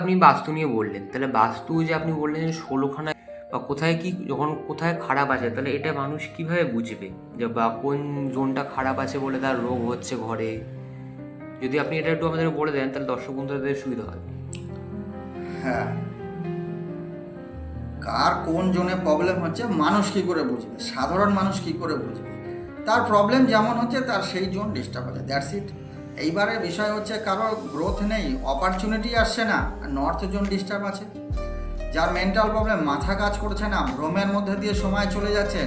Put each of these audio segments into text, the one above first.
আপনি বাস্তু নিয়ে বললেন, তাহলে বাস্তু যে আপনি বললেন যে 16খানা বা কোথায় কি যখন কোথায় খারাপ আছে, তাহলে এটা মানুষ কিভাবে বুঝবে যে বা কোন জোনটা খারাপ আছে বলে তার রোগ হচ্ছে ঘরে? যদি আপনি এটা একটু আমাদের বলে দেন তাহলে দর্শক বন্ধুদের সুবিধা হয়। হ্যাঁ, কার কোন জোনে প্রবলেম হচ্ছে মানুষ কি করে বুঝবে, সাধারণ মানুষ কি করে বুঝবে? তার প্রবলেম যেমন হচ্ছে তার সেই জোন ডিস্টার্ব হচ্ছে, দ্যাটস ইট। এইবারে বিষয় হচ্ছে কারো গ্রোথ নেই, অপরচুনিটি আসছে না, নর্থ জোন ডিস্টার্ব আছে। যার মেন্টাল প্রবলেম, মাথা কাজ করছে না, ভ্রমের মধ্যে দিয়ে সময় চলে যাচ্ছে,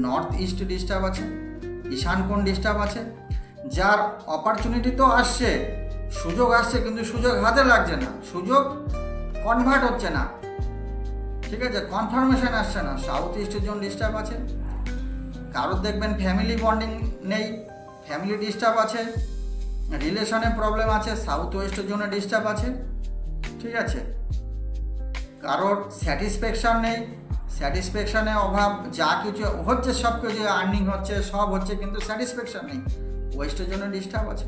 নর্থ ইস্ট ডিস্টার্ব আছে, ঈশান কোণ ডিস্টার্ব আছে। যার অপরচুনিটি তো আসছে, সুযোগ আসছে, কিন্তু সুযোগ হাতে লাগছে না, সুযোগ কনভার্ট হচ্ছে না, ঠিক আছে, কনফার্মেশন আসছে না, সাউথ ইস্ট জোন ডিস্টার্ব আছে। কারোর দেখবেন ফ্যামিলি বন্ডিং নেই, ফ্যামিলি ডিস্টার্ব আছে, রিলেশনে প্রবলেম আছে, সাউথ ওয়েস্ট জোনে ডিস্টার্ব আছে, ঠিক আছে। কারোর স্যাটিসফ্যাকশান নেই, স্যাটিসফ্যাকশানে অভাব, যা কিছু হচ্ছে সব কিছু আর্নিং হচ্ছে, সব হচ্ছে, কিন্তু স্যাটিসফ্যাকশান নেই, ওয়েস্টের জন্য ডিস্টার্ব আছে।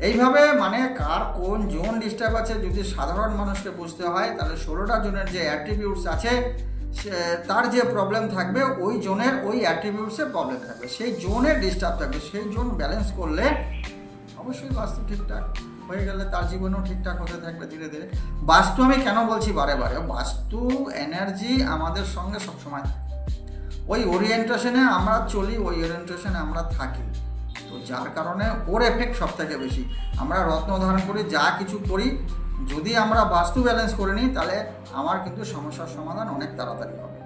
এইভাবে মানে কার কোন জোন ডিস্টার্ব আছে যদি সাধারণ মানুষকে বুঝতে হয়, তাহলে 16টা জোনের যে অ্যাট্রিবিউটস আছে তার যে প্রবলেম থাকবে ওই জোনের ওই অ্যাট্রিবিউটসের প্রবলেম থাকবে, সেই জোনের ডিস্টার্ব থাকবে। সেই জোন ব্যালেন্স করলে অবশ্যই বাস্তু ঠিকঠাক হয়ে গেলে তার জীবনেও ঠিকঠাক হতে থাকবে ধীরে ধীরে। বাস্তু আমি কেন বলছি বারে বারে, বাস্তু এনার্জি আমাদের সঙ্গে সবসময় থাকে, ওই ওরিয়েন্টেশনে আমরা চলি, ওই ওরিয়েন্টেশনে আমরা থাকি, তো যার কারণে ওর এফেক্ট সব থেকে বেশি। আমরা রত্ন ধারণ করি, যা কিছু করি, যদি আমরা বাস্তু ব্যালেন্স করে নিই তাহলে আমার কিন্তু সমস্যার সমাধান অনেক তাড়াতাড়ি হবে।